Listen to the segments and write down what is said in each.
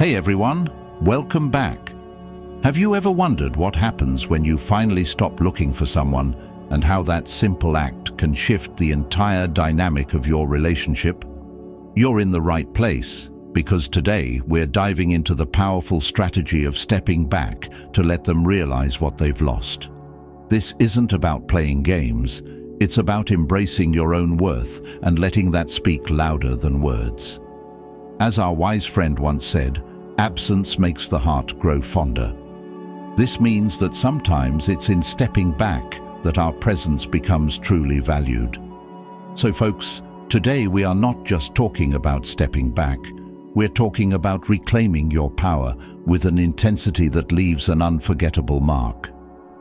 Hey everyone, welcome back. Have you ever wondered what happens when you finally stop looking for someone and how that simple act can shift the entire dynamic of your relationship? You're in the right place, because today we're diving into the powerful strategy of stepping back to let them realize what they've lost. This isn't about playing games, it's about embracing your own worth and letting that speak louder than words. As our wise friend once said, absence makes the heart grow fonder. This means that sometimes it's in stepping back that our presence becomes truly valued. So folks, today we are not just talking about stepping back, we're talking about reclaiming your power with an intensity that leaves an unforgettable mark.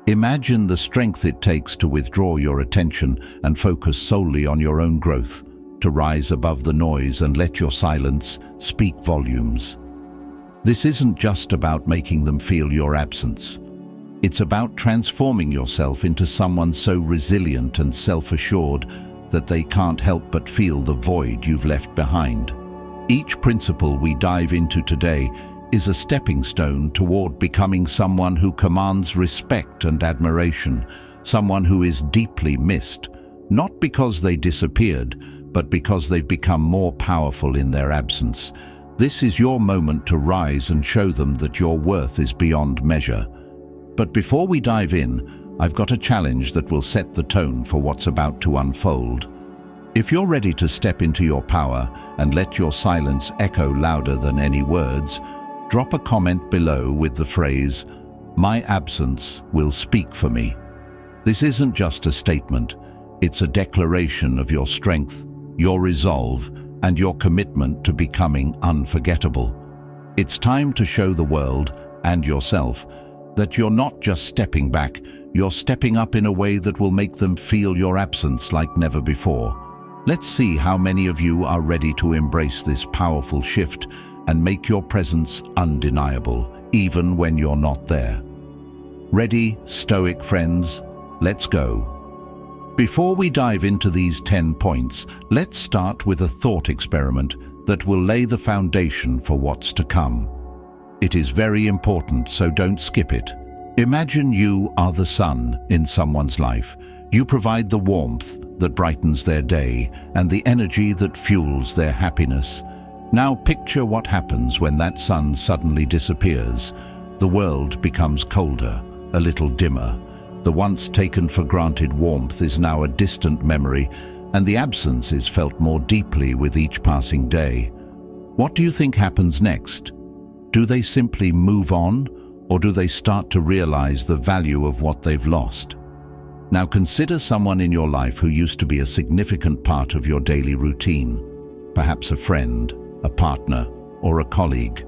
Imagine the strength it takes to withdraw your attention and focus solely on your own growth, to rise above the noise and let your silence speak volumes. This isn't just about making them feel your absence. It's about transforming yourself into someone so resilient and self-assured that they can't help but feel the void you've left behind. Each principle we dive into today is a stepping stone toward becoming someone who commands respect and admiration, someone who is deeply missed, not because they disappeared, but because they've become more powerful in their absence. This is your moment to rise and show them that your worth is beyond measure. But before we dive in, I've got a challenge that will set the tone for what's about to unfold. If you're ready to step into your power and let your silence echo louder than any words, drop a comment below with the phrase, "My absence will speak for me." This isn't just a statement, it's a declaration of your strength, your resolve, and your commitment to becoming unforgettable. It's time to show the world, and yourself, that you're not just stepping back, you're stepping up in a way that will make them feel your absence like never before. Let's see how many of you are ready to embrace this powerful shift and make your presence undeniable, even when you're not there. Ready, stoic friends? Let's go. Before we dive into these 10 points, let's start with a thought experiment that will lay the foundation for what's to come. It is very important, so don't skip it. Imagine you are the sun in someone's life. You provide the warmth that brightens their day and the energy that fuels their happiness. Now picture what happens when that sun suddenly disappears. The world becomes colder, a little dimmer. The once taken for granted warmth is now a distant memory, and the absence is felt more deeply with each passing day. What do you think happens next? Do they simply move on, or do they start to realize the value of what they've lost? Now consider someone in your life who used to be a significant part of your daily routine, perhaps a friend, a partner, or a colleague.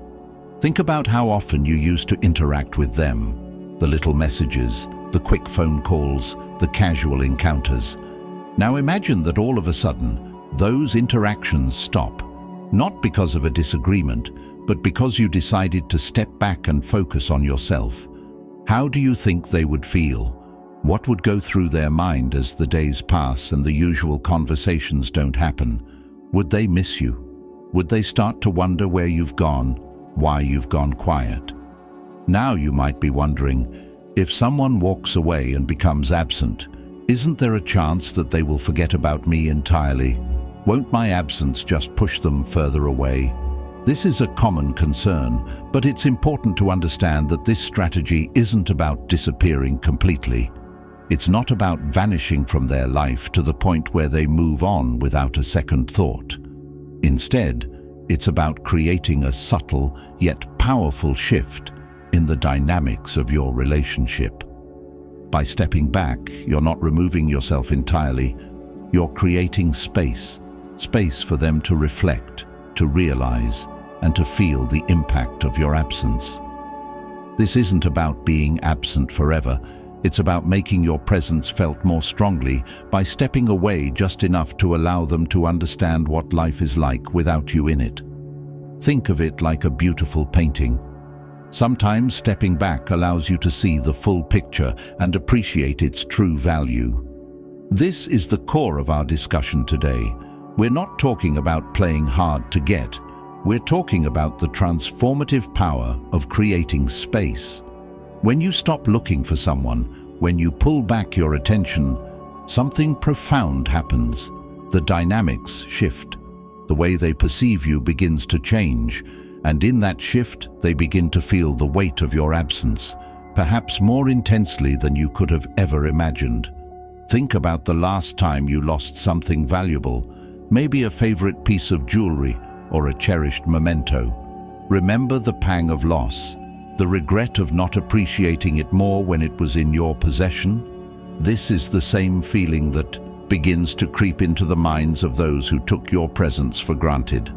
Think about how often you used to interact with them, the little messages, the quick phone calls, the casual encounters. Now imagine that all of a sudden, those interactions stop, not because of a disagreement, but because you decided to step back and focus on yourself. How do you think they would feel? What would go through their mind as the days pass and the usual conversations don't happen? Would they miss you? Would they start to wonder where you've gone, why you've gone quiet? Now you might be wondering, if someone walks away and becomes absent, isn't there a chance that they will forget about me entirely? Won't my absence just push them further away? This is a common concern, but it's important to understand that this strategy isn't about disappearing completely. It's not about vanishing from their life to the point where they move on without a second thought. Instead, it's about creating a subtle yet powerful shift in the dynamics of your relationship. By stepping back, you're not removing yourself entirely. You're creating space for them to reflect, to realize, and to feel the impact of your absence. This isn't about being absent forever. It's about making your presence felt more strongly by stepping away just enough to allow them to understand what life is like without you in it. Think of it like a beautiful painting. Sometimes stepping back allows you to see the full picture and appreciate its true value. This is the core of our discussion today. We're not talking about playing hard to get. We're talking about the transformative power of creating space. When you stop looking for someone, when you pull back your attention, something profound happens. The dynamics shift. The way they perceive you begins to change, and in that shift, they begin to feel the weight of your absence, perhaps more intensely than you could have ever imagined. Think about the last time you lost something valuable, maybe a favorite piece of jewelry or a cherished memento. Remember the pang of loss, the regret of not appreciating it more when it was in your possession. This is the same feeling that begins to creep into the minds of those who took your presence for granted.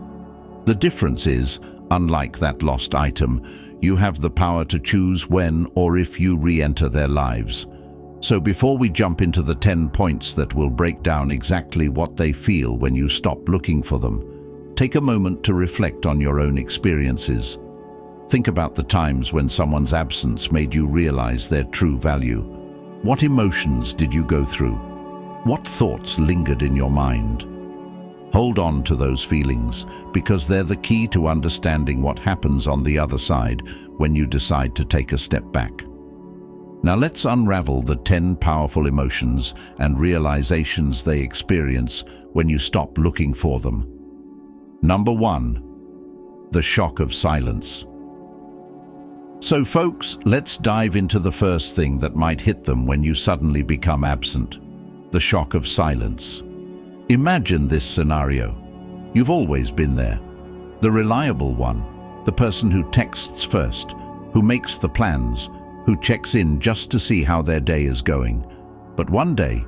The difference is, unlike that lost item, you have the power to choose when or if you re-enter their lives. So before we jump into the 10 points that will break down exactly what they feel when you stop looking for them, take a moment to reflect on your own experiences. Think about the times when someone's absence made you realize their true value. What emotions did you go through? What thoughts lingered in your mind? Hold on to those feelings, because they're the key to understanding what happens on the other side when you decide to take a step back. Now let's unravel the 10 powerful emotions and realizations they experience when you stop looking for them. Number 1, the shock of silence. So folks, let's dive into the first thing that might hit them when you suddenly become absent: the shock of silence. Imagine this scenario. You've always been there. The reliable one, the person who texts first, who makes the plans, who checks in just to see how their day is going. But one day,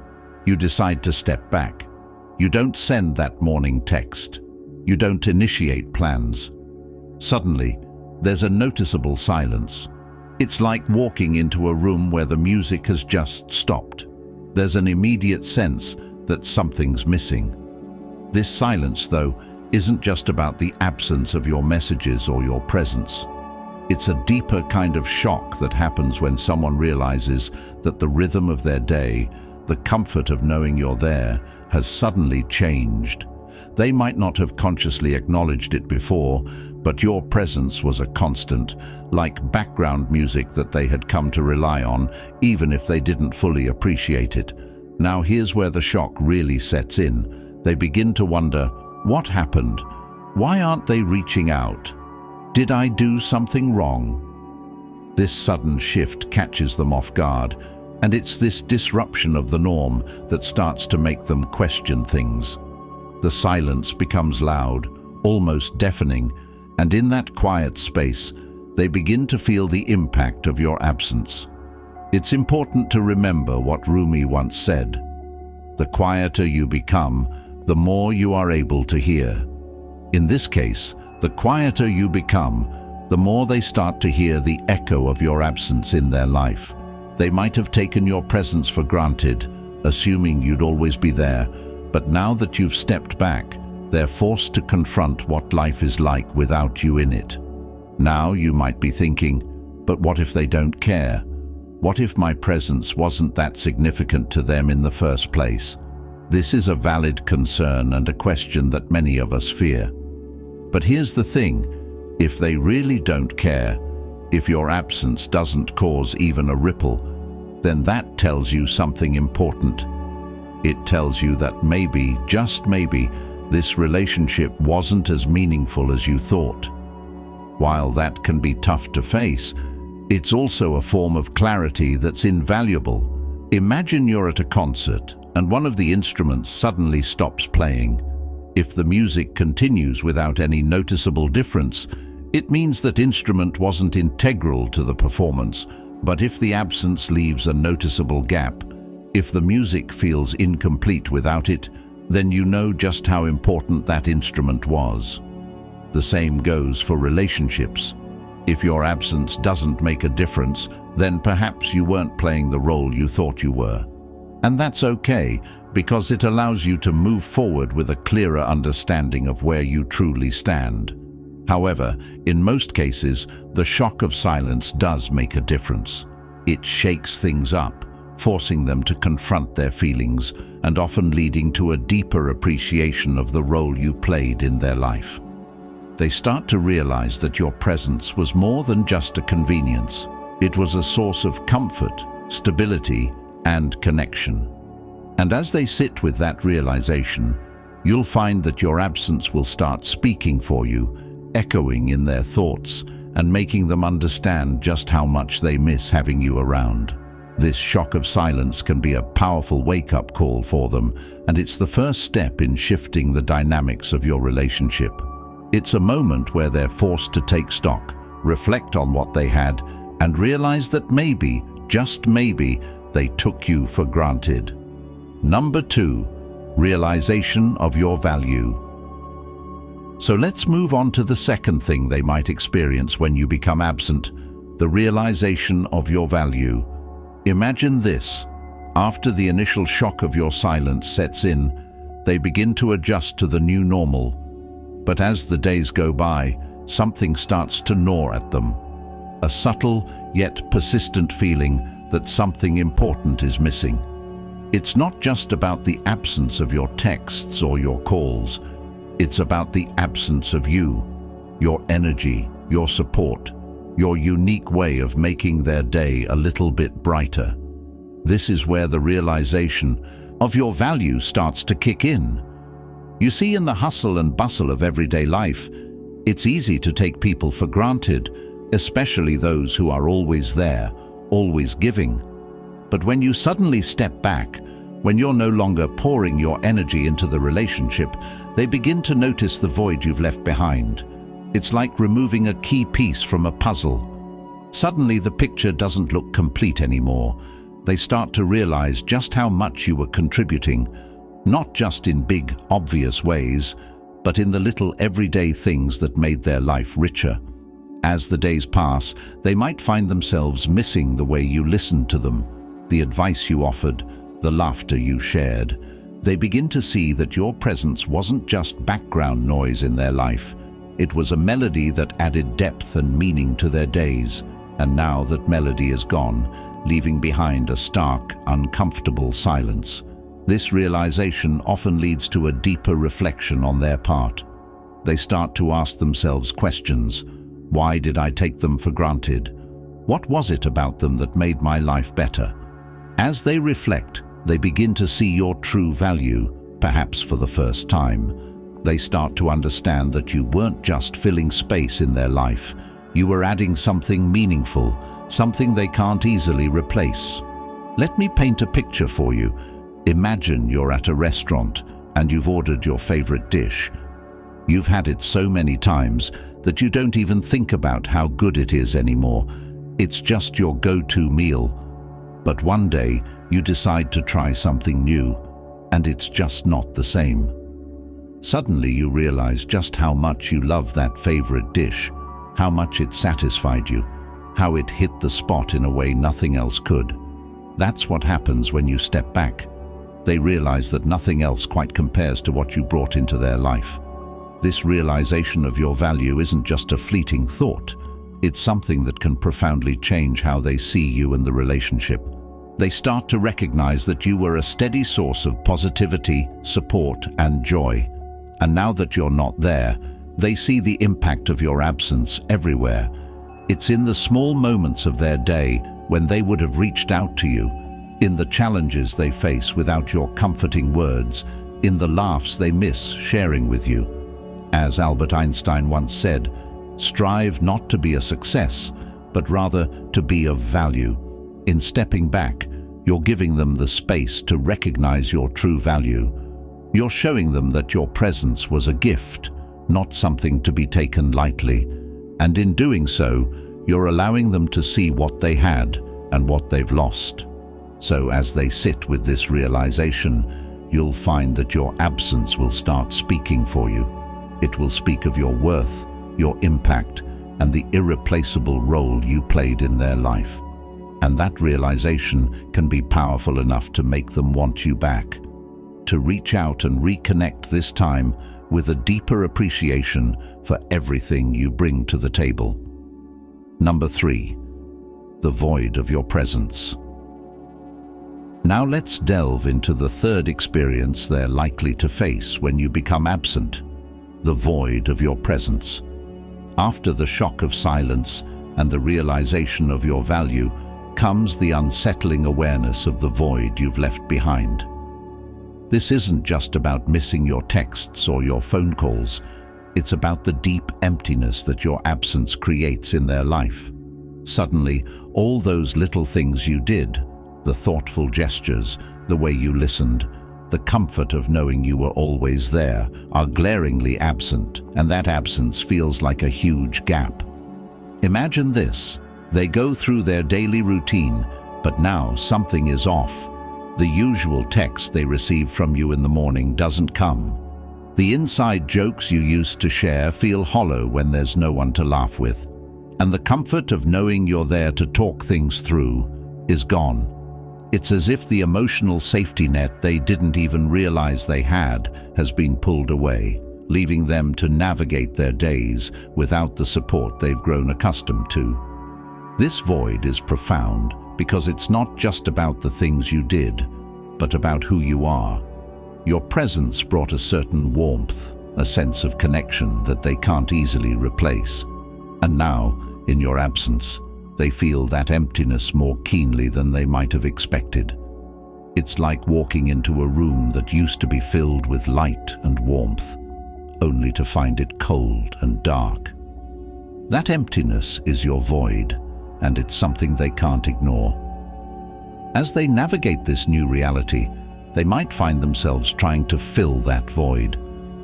you decide to step back. You don't send that morning text. You don't initiate plans. Suddenly, there's a noticeable silence. It's like walking into a room where the music has just stopped. There's an immediate sense that something's missing. This silence, though, isn't just about the absence of your messages or your presence. It's a deeper kind of shock that happens when someone realizes that the rhythm of their day, the comfort of knowing you're there, has suddenly changed. They might not have consciously acknowledged it before, but your presence was a constant, like background music that they had come to rely on, even if they didn't fully appreciate it. Now here's where the shock really sets in. They begin to wonder, what happened? Why aren't they reaching out? Did I do something wrong? This sudden shift catches them off guard, and it's this disruption of the norm that starts to make them question things. The silence becomes loud, almost deafening, and in that quiet space, they begin to feel the impact of your absence. It's important to remember what Rumi once said: "The quieter you become, the more you are able to hear." In this case, the quieter you become, the more they start to hear the echo of your absence in their life. They might have taken your presence for granted, assuming you'd always be there, but now that you've stepped back, they're forced to confront what life is like without you in it. Now you might be thinking, but what if they don't care? What if my presence wasn't that significant to them in the first place? This is a valid concern and a question that many of us fear. But here's the thing, if they really don't care, if your absence doesn't cause even a ripple, then that tells you something important. It tells you that maybe, just maybe, this relationship wasn't as meaningful as you thought. While that can be tough to face, it's also a form of clarity that's invaluable. Imagine you're at a concert and one of the instruments suddenly stops playing. If the music continues without any noticeable difference, it means that instrument wasn't integral to the performance. But if the absence leaves a noticeable gap, if the music feels incomplete without it, then you know just how important that instrument was. The same goes for relationships. If your absence doesn't make a difference, then perhaps you weren't playing the role you thought you were. And that's okay, because it allows you to move forward with a clearer understanding of where you truly stand. However, in most cases, the shock of silence does make a difference. It shakes things up, forcing them to confront their feelings and often leading to a deeper appreciation of the role you played in their life. They start to realize that your presence was more than just a convenience. It was a source of comfort, stability, and connection. And as they sit with that realization, you'll find that your absence will start speaking for you, echoing in their thoughts, and making them understand just how much they miss having you around. This shock of silence can be a powerful wake-up call for them, and it's the first step in shifting the dynamics of your relationship. It's a moment where they're forced to take stock, reflect on what they had, and realize that maybe, just maybe, they took you for granted. Number 2, realization of your value. So let's move on to the second thing they might experience when you become absent, the realization of your value. Imagine this. After the initial shock of your silence sets in, they begin to adjust to the new normal. But as the days go by, something starts to gnaw at them. A subtle yet persistent feeling that something important is missing. It's not just about the absence of your texts or your calls. It's about the absence of you, your energy, your support, your unique way of making their day a little bit brighter. This is where the realization of your value starts to kick in. You see, in the hustle and bustle of everyday life, it's easy to take people for granted, especially those who are always there, always giving. But when you suddenly step back, when you're no longer pouring your energy into the relationship, they begin to notice the void you've left behind. It's like removing a key piece from a puzzle. Suddenly the picture doesn't look complete anymore. They start to realize just how much you were contributing, not just in big, obvious ways, but in the little everyday things that made their life richer. As the days pass, they might find themselves missing the way you listened to them, the advice you offered, the laughter you shared. They begin to see that your presence wasn't just background noise in their life. It was a melody that added depth and meaning to their days. And now that melody is gone, leaving behind a stark, uncomfortable silence. This realization often leads to a deeper reflection on their part. They start to ask themselves questions. Why did I take them for granted? What was it about them that made my life better? As they reflect, they begin to see your true value, perhaps for the first time. They start to understand that you weren't just filling space in their life. You were adding something meaningful, something they can't easily replace. Let me paint a picture for you. Imagine you're at a restaurant and you've ordered your favorite dish. You've had it so many times that you don't even think about how good it is anymore. It's just your go-to meal. But one day, you decide to try something new, and it's just not the same. Suddenly you realize just how much you love that favorite dish, how much it satisfied you, how it hit the spot in a way nothing else could. That's what happens when you step back. They realize that nothing else quite compares to what you brought into their life. This realization of your value isn't just a fleeting thought. It's something that can profoundly change how they see you and the relationship. They start to recognize that you were a steady source of positivity, support, and joy. And now that you're not there, they see the impact of your absence everywhere. It's in the small moments of their day when they would have reached out to you, in the challenges they face without your comforting words, in the laughs they miss sharing with you. As Albert Einstein once said, strive not to be a success, but rather to be of value. In stepping back, you're giving them the space to recognize your true value. You're showing them that your presence was a gift, not something to be taken lightly. And in doing so, you're allowing them to see what they had and what they've lost. So as they sit with this realization, you'll find that your absence will start speaking for you. It will speak of your worth, your impact, and the irreplaceable role you played in their life. And that realization can be powerful enough to make them want you back, to reach out and reconnect, this time with a deeper appreciation for everything you bring to the table. Number 3, the void of your presence. Now let's delve into the third experience they're likely to face when you become absent, the void of your presence. After the shock of silence and the realization of your value comes the unsettling awareness of the void you've left behind. This isn't just about missing your texts or your phone calls. It's about the deep emptiness that your absence creates in their life. Suddenly, all those little things you did, the thoughtful gestures, the way you listened, the comfort of knowing you were always there, are glaringly absent, and that absence feels like a huge gap. Imagine this. They go through their daily routine, but now something is off. The usual text they receive from you in the morning doesn't come. The inside jokes you used to share feel hollow when there's no one to laugh with. And the comfort of knowing you're there to talk things through is gone. It's as if the emotional safety net they didn't even realize they had has been pulled away, leaving them to navigate their days without the support they've grown accustomed to. This void is profound because it's not just about the things you did, but about who you are. Your presence brought a certain warmth, a sense of connection that they can't easily replace. And now, in your absence, they feel that emptiness more keenly than they might have expected. It's like walking into a room that used to be filled with light and warmth, only to find it cold and dark. That emptiness is your void, and it's something they can't ignore. As they navigate this new reality, they might find themselves trying to fill that void,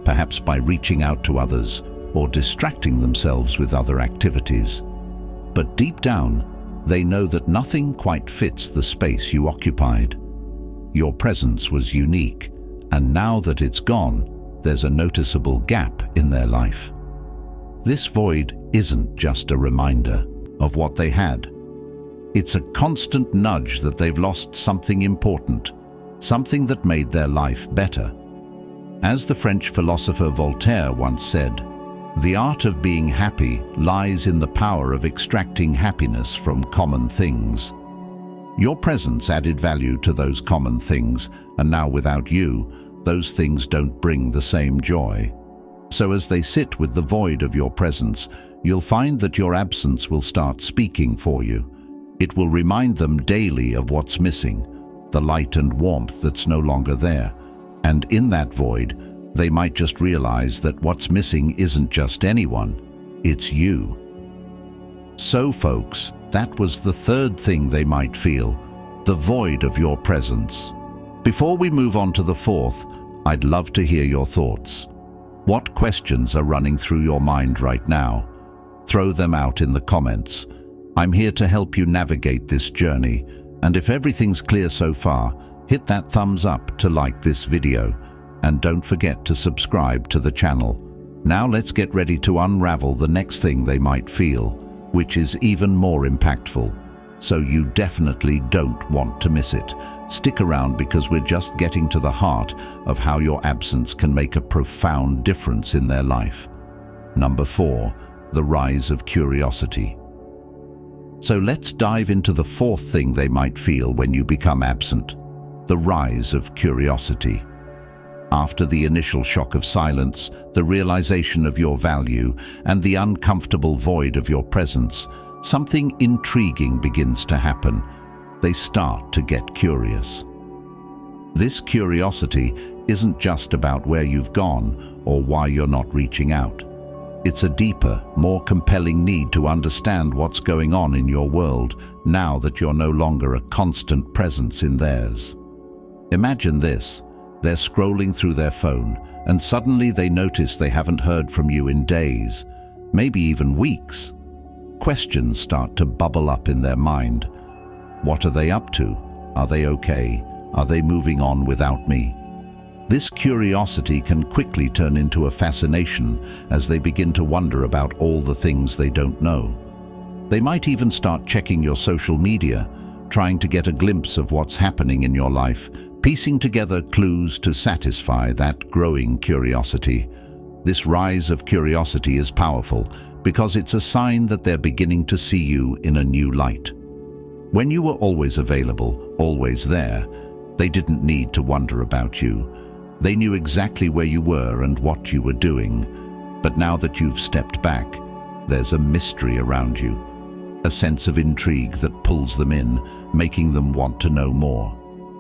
perhaps by reaching out to others or distracting themselves with other activities. But deep down, they know that nothing quite fits the space you occupied. Your presence was unique, and now that it's gone, there's a noticeable gap in their life. This void isn't just a reminder of what they had. It's a constant nudge that they've lost something important, something that made their life better. As the French philosopher Voltaire once said, "The art of being happy lies in the power of extracting happiness from common things." Your presence added value to those common things, and now without you, those things don't bring the same joy. So as they sit with the void of your presence, you'll find that your absence will start speaking for you. It will remind them daily of what's missing, the light and warmth that's no longer there. And in that void, they might just realize that what's missing isn't just anyone, it's you. So folks, that was the third thing they might feel, the void of your presence. Before we move on to the fourth, I'd love to hear your thoughts. What questions are running through your mind right now? Throw them out in the comments. I'm here to help you navigate this journey, and if everything's clear so far, hit that thumbs up to like this video, and don't forget to subscribe to the channel. Now let's get ready to unravel the next thing they might feel, which is even more impactful. So you definitely don't want to miss it. Stick around because we're just getting to the heart of how your absence can make a profound difference in their life. Number 4, the rise of curiosity. So let's dive into the fourth thing they might feel when you become absent, the rise of curiosity. After the initial shock of silence, the realization of your value, and the uncomfortable void of your presence, something intriguing begins to happen. They start to get curious. This curiosity isn't just about where you've gone or why you're not reaching out. It's a deeper, more compelling need to understand what's going on in your world now that you're no longer a constant presence in theirs. Imagine this. They're scrolling through their phone, and suddenly they notice they haven't heard from you in days, maybe even weeks. Questions start to bubble up in their mind. What are they up to? Are they okay? Are they moving on without me? This curiosity can quickly turn into a fascination as they begin to wonder about all the things they don't know. They might even start checking your social media, trying to get a glimpse of what's happening in your life, piecing together clues to satisfy that growing curiosity. This rise of curiosity is powerful because it's a sign that they're beginning to see you in a new light. When you were always available, always there, they didn't need to wonder about you. They knew exactly where you were and what you were doing. But now that you've stepped back, There's a mystery around you, a sense of intrigue that pulls them in, making them want to know more.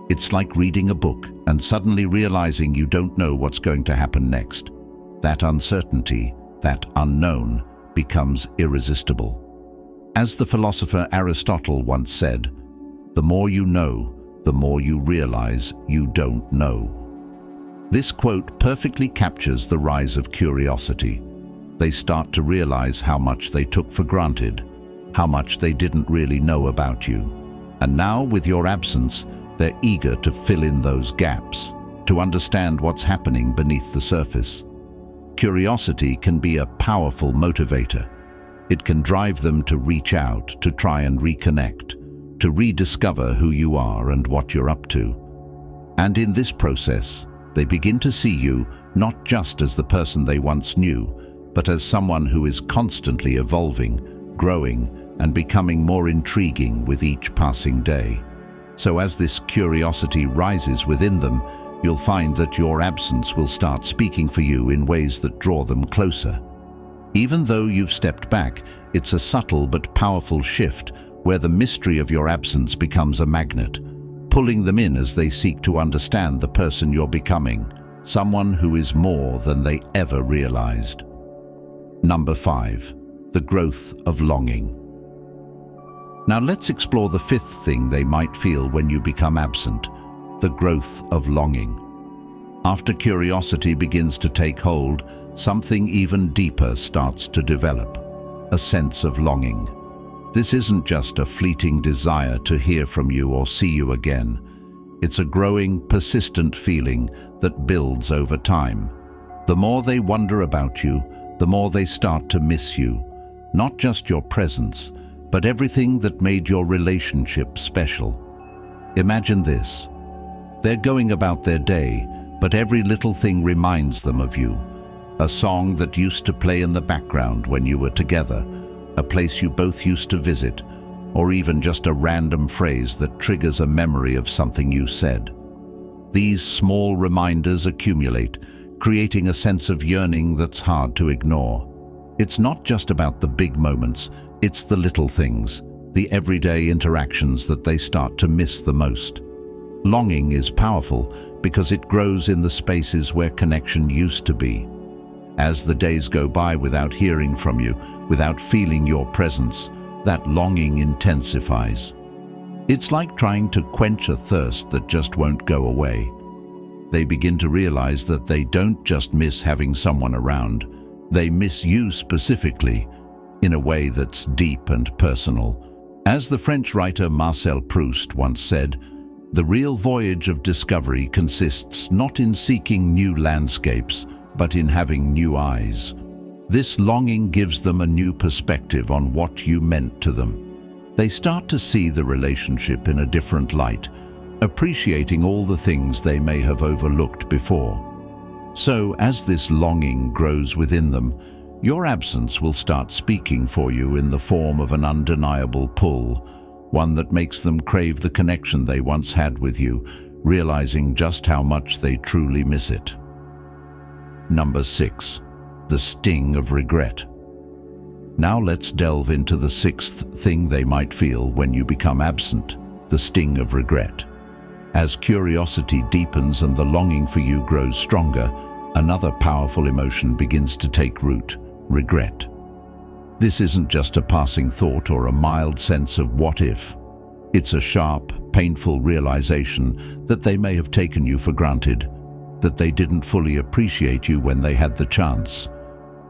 It's like reading a book and suddenly realizing you don't know what's going to happen next. That uncertainty, that unknown, becomes irresistible. As the philosopher Aristotle once said, "The more you know, the more you realize you don't know." This quote perfectly captures the rise of curiosity. They start to realize how much they took for granted, how much they didn't really know about you. And now, with your absence, they're eager to fill in those gaps, to understand what's happening beneath the surface. Curiosity can be a powerful motivator. It can drive them to reach out, to try and reconnect, to rediscover who you are and what you're up to. And in this process, they begin to see you not just as the person they once knew, but as someone who is constantly evolving, growing, and becoming more intriguing with each passing day. So as this curiosity rises within them, you'll find that your absence will start speaking for you in ways that draw them closer. Even though you've stepped back, it's a subtle but powerful shift where the mystery of your absence becomes a magnet, pulling them in as they seek to understand the person you're becoming, someone who is more than they ever realized. Number 5, the growth of longing. Now let's explore the fifth thing they might feel when you become absent, the growth of longing. After curiosity begins to take hold, something even deeper starts to develop, a sense of longing. This isn't just a fleeting desire to hear from you or see you again. It's a growing, persistent feeling that builds over time. The more they wonder about you, the more they start to miss you, not just your presence, but everything that made your relationship special. Imagine this. They're going about their day, but every little thing reminds them of you. A song that used to play in the background when you were together, a place you both used to visit, or even just a random phrase that triggers a memory of something you said. These small reminders accumulate, creating a sense of yearning that's hard to ignore. It's not just about the big moments, it's the little things, the everyday interactions that they start to miss the most. Longing is powerful because it grows in the spaces where connection used to be. As the days go by without hearing from you, without feeling your presence, that longing intensifies. It's like trying to quench a thirst that just won't go away. They begin to realize that they don't just miss having someone around, they miss you specifically, in a way that's deep and personal. As the French writer Marcel Proust once said, "The real voyage of discovery consists not in seeking new landscapes, but in having new eyes." This longing gives them a new perspective on what you meant to them. They start to see the relationship in a different light, appreciating all the things they may have overlooked before. So, as this longing grows within them, your absence will start speaking for you in the form of an undeniable pull, one that makes them crave the connection they once had with you, realizing just how much they truly miss it. Number 6, the sting of regret. Now let's delve into the sixth thing they might feel when you become absent, the sting of regret. As curiosity deepens and the longing for you grows stronger, another powerful emotion begins to take root: regret. This isn't just a passing thought or a mild sense of what if. It's a sharp, painful realization that they may have taken you for granted, that they didn't fully appreciate you when they had the chance.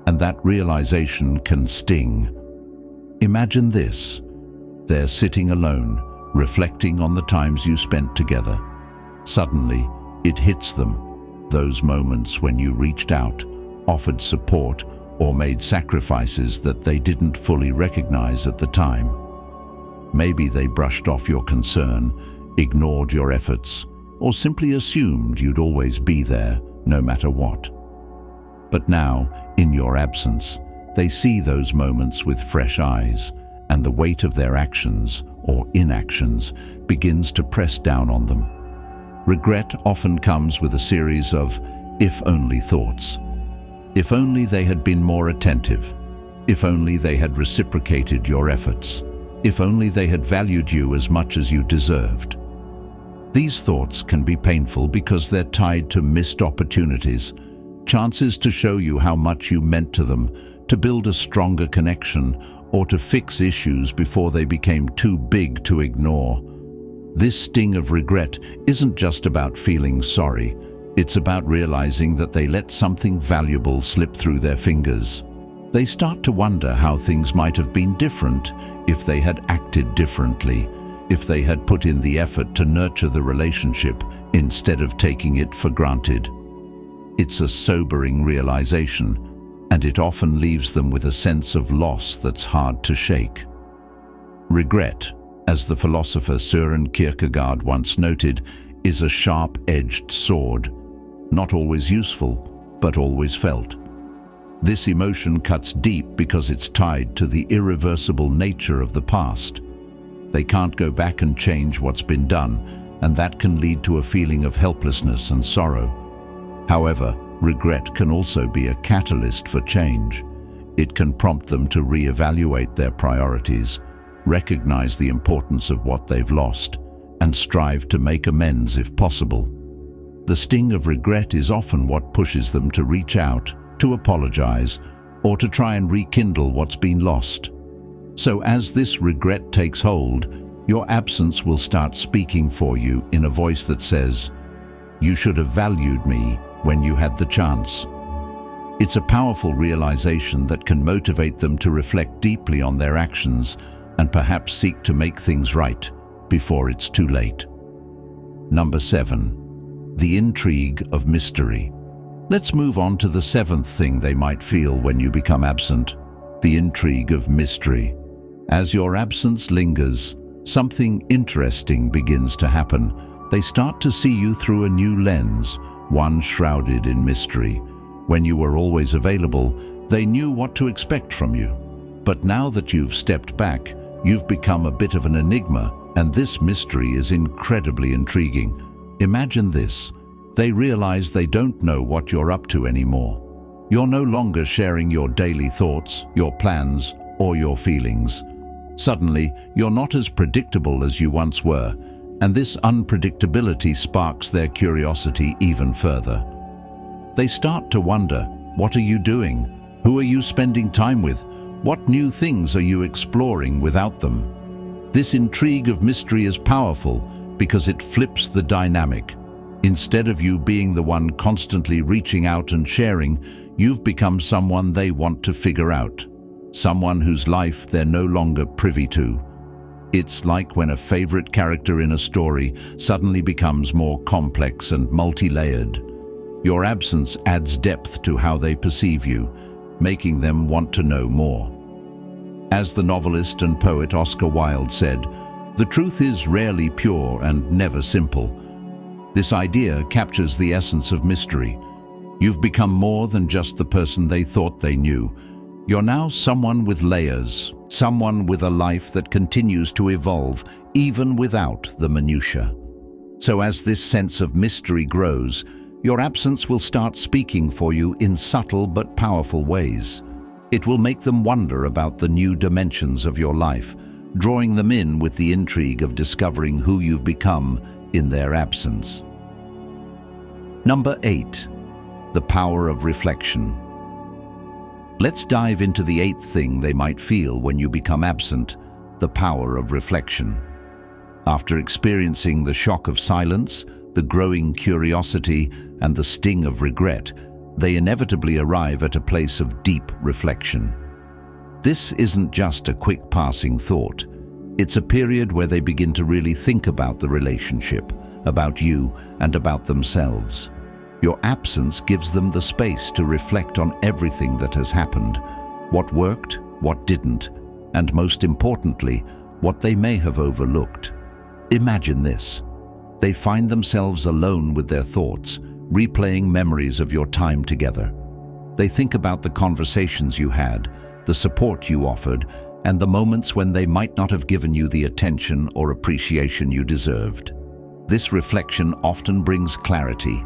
And that realization can sting. Imagine this. They're sitting alone, reflecting on the times you spent together. Suddenly, it hits them. Those moments when you reached out, offered support, or made sacrifices that they didn't fully recognize at the time. Maybe they brushed off your concern, ignored your efforts, or simply assumed you'd always be there, no matter what. But now, in your absence, they see those moments with fresh eyes, and the weight of their actions, or inactions, begins to press down on them. Regret often comes with a series of if-only thoughts. If only they had been more attentive. If only they had reciprocated your efforts. If only they had valued you as much as you deserved. These thoughts can be painful because they're tied to missed opportunities, chances to show you how much you meant to them, to build a stronger connection, or to fix issues before they became too big to ignore. This sting of regret isn't just about feeling sorry. It's about realizing that they let something valuable slip through their fingers. They start to wonder how things might have been different if they had acted differently, if they had put in the effort to nurture the relationship instead of taking it for granted. It's a sobering realization, and it often leaves them with a sense of loss that's hard to shake. Regret, as the philosopher Søren Kierkegaard once noted, is a sharp-edged sword, not always useful, but always felt. This emotion cuts deep because it's tied to the irreversible nature of the past. They can't go back and change what's been done, and that can lead to a feeling of helplessness and sorrow. However, regret can also be a catalyst for change. It can prompt them to reevaluate their priorities, recognize the importance of what they've lost, and strive to make amends if possible. The sting of regret is often what pushes them to reach out, to apologize, or to try and rekindle what's been lost. So as this regret takes hold, your absence will start speaking for you in a voice that says, "You should have valued me when you had the chance." It's a powerful realization that can motivate them to reflect deeply on their actions and perhaps seek to make things right before it's too late. Number 7. The intrigue of mystery. Let's move on to the 7th thing they might feel when you become absent: the intrigue of mystery. As your absence lingers, something interesting begins to happen. They start to see you through a new lens, one shrouded in mystery. When you were always available, they knew what to expect from you. But now that you've stepped back, you've become a bit of an enigma, and this mystery is incredibly intriguing. Imagine this. They realize they don't know what you're up to anymore. You're no longer sharing your daily thoughts, your plans, or your feelings. Suddenly, you're not as predictable as you once were, and this unpredictability sparks their curiosity even further. They start to wonder, what are you doing? Who are you spending time with? What new things are you exploring without them? This intrigue of mystery is powerful because it flips the dynamic. Instead of you being the one constantly reaching out and sharing, you've become someone they want to figure out. Someone whose life they're no longer privy to. It's like when a favorite character in a story suddenly becomes more complex and multi-layered. Your absence adds depth to how they perceive you, making them want to know more. As the novelist and poet Oscar Wilde said, "The truth is rarely pure and never simple." This idea captures the essence of mystery. You've become more than just the person they thought they knew. You're now someone with layers, someone with a life that continues to evolve even without the minutiae. So as this sense of mystery grows, your absence will start speaking for you in subtle but powerful ways. It will make them wonder about the new dimensions of your life, drawing them in with the intrigue of discovering who you've become in their absence. Number 8. The power of reflection. Let's dive into the 8th thing they might feel when you become absent: the power of reflection. After experiencing the shock of silence, the growing curiosity, and the sting of regret, they inevitably arrive at a place of deep reflection. This isn't just a quick passing thought. It's a period where they begin to really think about the relationship, about you, and about themselves. Your absence gives them the space to reflect on everything that has happened, what worked, what didn't, and most importantly, what they may have overlooked. Imagine this. They find themselves alone with their thoughts, replaying memories of your time together. They think about the conversations you had, the support you offered, and the moments when they might not have given you the attention or appreciation you deserved. This reflection often brings clarity.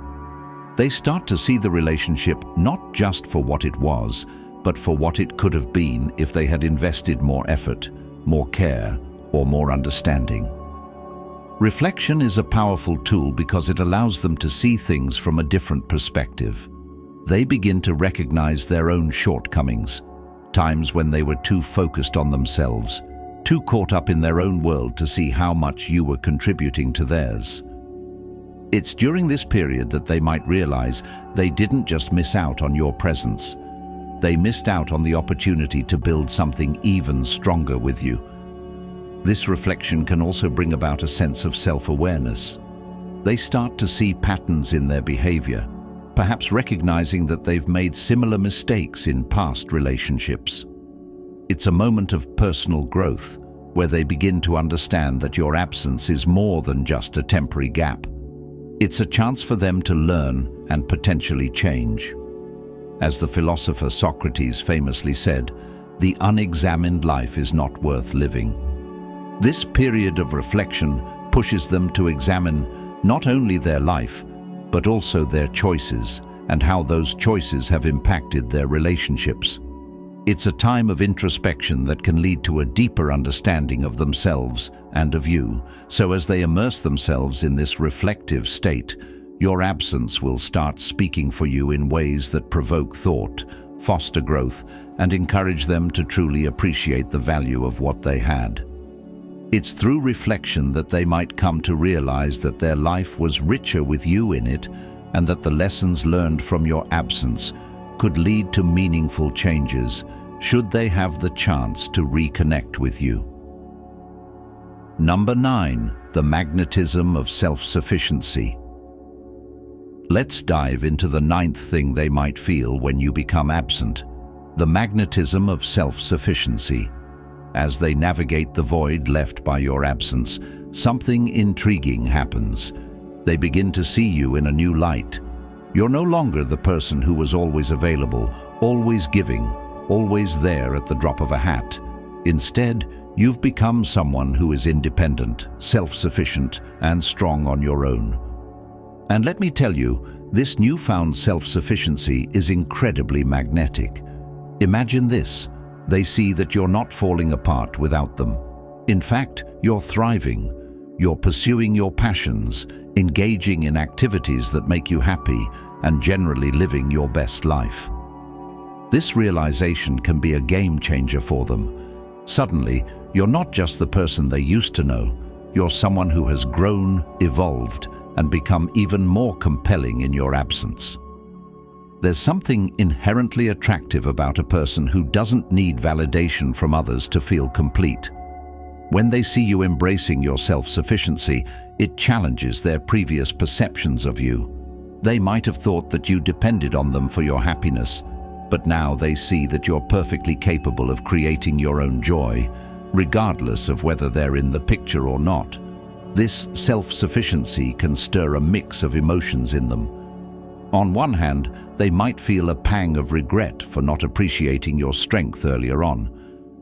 They start to see the relationship not just for what it was, but for what it could have been if they had invested more effort, more care, or more understanding. Reflection is a powerful tool because it allows them to see things from a different perspective. They begin to recognize their own shortcomings, times when they were too focused on themselves, too caught up in their own world to see how much you were contributing to theirs. It's during this period that they might realize they didn't just miss out on your presence. They missed out on the opportunity to build something even stronger with you. This reflection can also bring about a sense of self-awareness. They start to see patterns in their behavior, perhaps recognizing that they've made similar mistakes in past relationships. It's a moment of personal growth, where they begin to understand that your absence is more than just a temporary gap. It's a chance for them to learn and potentially change. As the philosopher Socrates famously said, "The unexamined life is not worth living." This period of reflection pushes them to examine not only their life, but also their choices and how those choices have impacted their relationships. It's a time of introspection that can lead to a deeper understanding of themselves and of you. So as they immerse themselves in this reflective state, your absence will start speaking for you in ways that provoke thought, foster growth, and encourage them to truly appreciate the value of what they had. It's through reflection that they might come to realize that their life was richer with you in it, and that the lessons learned from your absence could lead to meaningful changes should they have the chance to reconnect with you. Number 9, the magnetism of self-sufficiency. Let's dive into the 9th thing they might feel when you become absent, the magnetism of self-sufficiency. As they navigate the void left by your absence, something intriguing happens. They begin to see you in a new light. You're no longer the person who was always available, always giving, always there at the drop of a hat. Instead, you've become someone who is independent, self-sufficient, and strong on your own. And let me tell you, this newfound self-sufficiency is incredibly magnetic. Imagine this. They see that you're not falling apart without them. In fact, you're thriving. You're pursuing your passions, engaging in activities that make you happy, and generally living your best life. This realization can be a game changer for them. Suddenly, you're not just the person they used to know. You're someone who has grown, evolved, and become even more compelling in your absence. There's something inherently attractive about a person who doesn't need validation from others to feel complete. When they see you embracing your self-sufficiency, it challenges their previous perceptions of you. They might have thought that you depended on them for your happiness, but now they see that you're perfectly capable of creating your own joy, regardless of whether they're in the picture or not. This self-sufficiency can stir a mix of emotions in them. On one hand, they might feel a pang of regret for not appreciating your strength earlier on.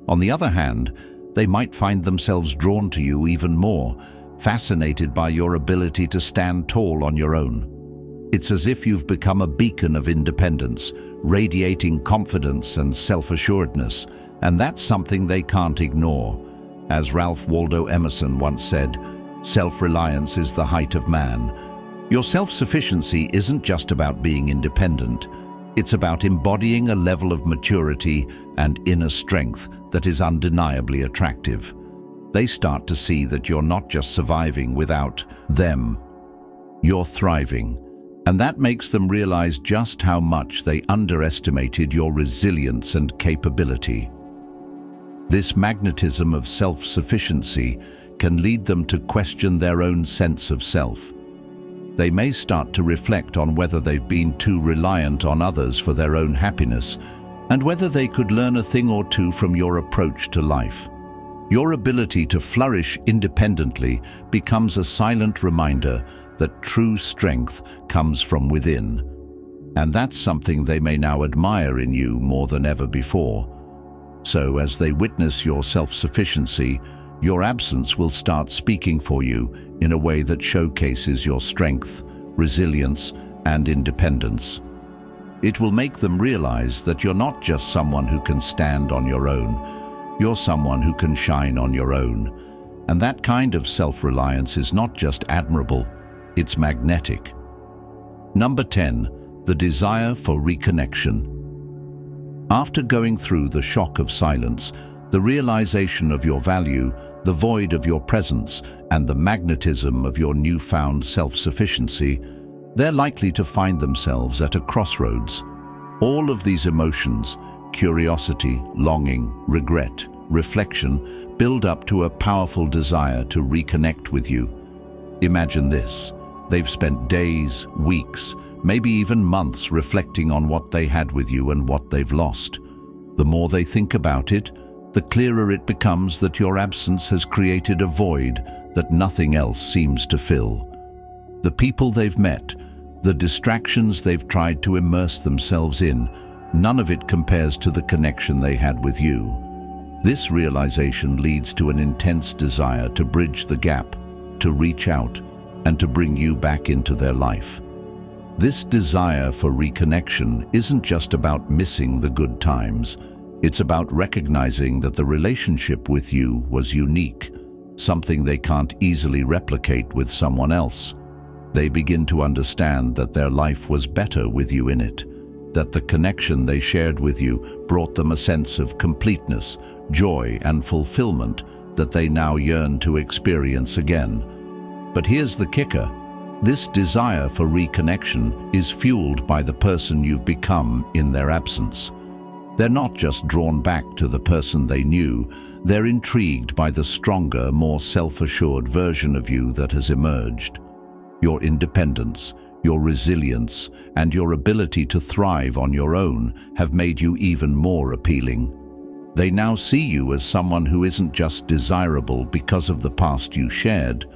On the other hand, they might find themselves drawn to you even more, fascinated by your ability to stand tall on your own. It's as if you've become a beacon of independence, radiating confidence and self-assuredness, and that's something they can't ignore. As Ralph Waldo Emerson once said, "Self-reliance is the height of man." Your self-sufficiency isn't just about being independent. It's about embodying a level of maturity and inner strength that is undeniably attractive. They start to see that you're not just surviving without them. You're thriving. And that makes them realize just how much they underestimated your resilience and capability. This magnetism of self-sufficiency can lead them to question their own sense of self. They may start to reflect on whether they've been too reliant on others for their own happiness, and whether they could learn a thing or two from your approach to life. Your ability to flourish independently becomes a silent reminder that true strength comes from within. And that's something they may now admire in you more than ever before. So as they witness your self-sufficiency, your absence will start speaking for you in a way that showcases your strength, resilience, and independence. It will make them realize that you're not just someone who can stand on your own, you're someone who can shine on your own. And that kind of self-reliance is not just admirable, it's magnetic. Number 10, the desire for reconnection. After going through the shock of silence, the realization of your value, the void of your presence, and the magnetism of your newfound self-sufficiency, they're likely to find themselves at a crossroads. All of these emotions, curiosity, longing, regret, reflection, build up to a powerful desire to reconnect with you. Imagine this. They've spent days, weeks, maybe even months reflecting on what they had with you and what they've lost. The more they think about it, the clearer it becomes that your absence has created a void that nothing else seems to fill. The people they've met, the distractions they've tried to immerse themselves in, none of it compares to the connection they had with you. This realization leads to an intense desire to bridge the gap, to reach out, and to bring you back into their life. This desire for reconnection isn't just about missing the good times. It's about recognizing that the relationship with you was unique, something they can't easily replicate with someone else. They begin to understand that their life was better with you in it, that the connection they shared with you brought them a sense of completeness, joy, and fulfillment that they now yearn to experience again. But here's the kicker. This desire for reconnection is fueled by the person you've become in their absence. They're not just drawn back to the person they knew, they're intrigued by the stronger, more self-assured version of you that has emerged. Your independence, your resilience, and your ability to thrive on your own have made you even more appealing. They now see you as someone who isn't just desirable because of the past you shared,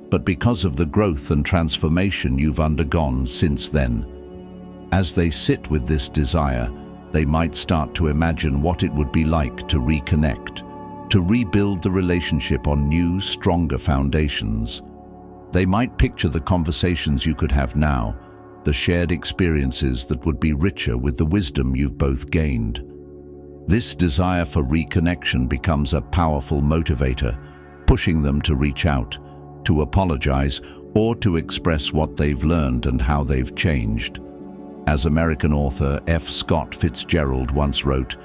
but because of the growth and transformation you've undergone since then. As they sit with this desire, they might start to imagine what it would be like to reconnect, to rebuild the relationship on new, stronger foundations. They might picture the conversations you could have now, the shared experiences that would be richer with the wisdom you've both gained. This desire for reconnection becomes a powerful motivator, pushing them to reach out, to apologize, or to express what they've learned and how they've changed. As American author F. Scott Fitzgerald once wrote,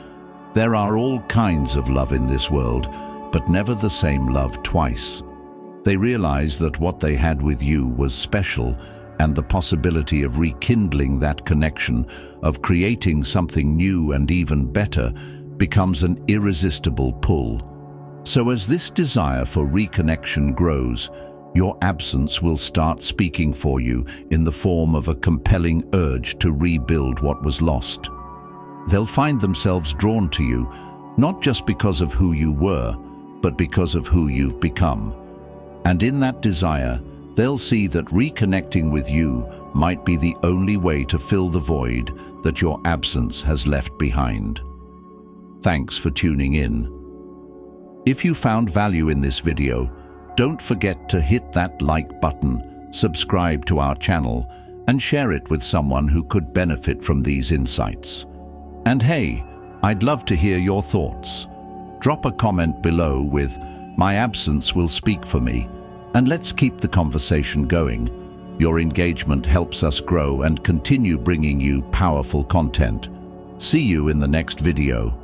"There are all kinds of love in this world, but never the same love twice." They realized that what they had with you was special, and the possibility of rekindling that connection, of creating something new and even better, becomes an irresistible pull. So as this desire for reconnection grows, your absence will start speaking for you in the form of a compelling urge to rebuild what was lost. They'll find themselves drawn to you, not just because of who you were, but because of who you've become. And in that desire, they'll see that reconnecting with you might be the only way to fill the void that your absence has left behind. Thanks for tuning in. If you found value in this video, don't forget to hit that like button, subscribe to our channel, and share it with someone who could benefit from these insights. And hey, I'd love to hear your thoughts. Drop a comment below with, "My absence will speak for me," and let's keep the conversation going. Your engagement helps us grow and continue bringing you powerful content. See you in the next video.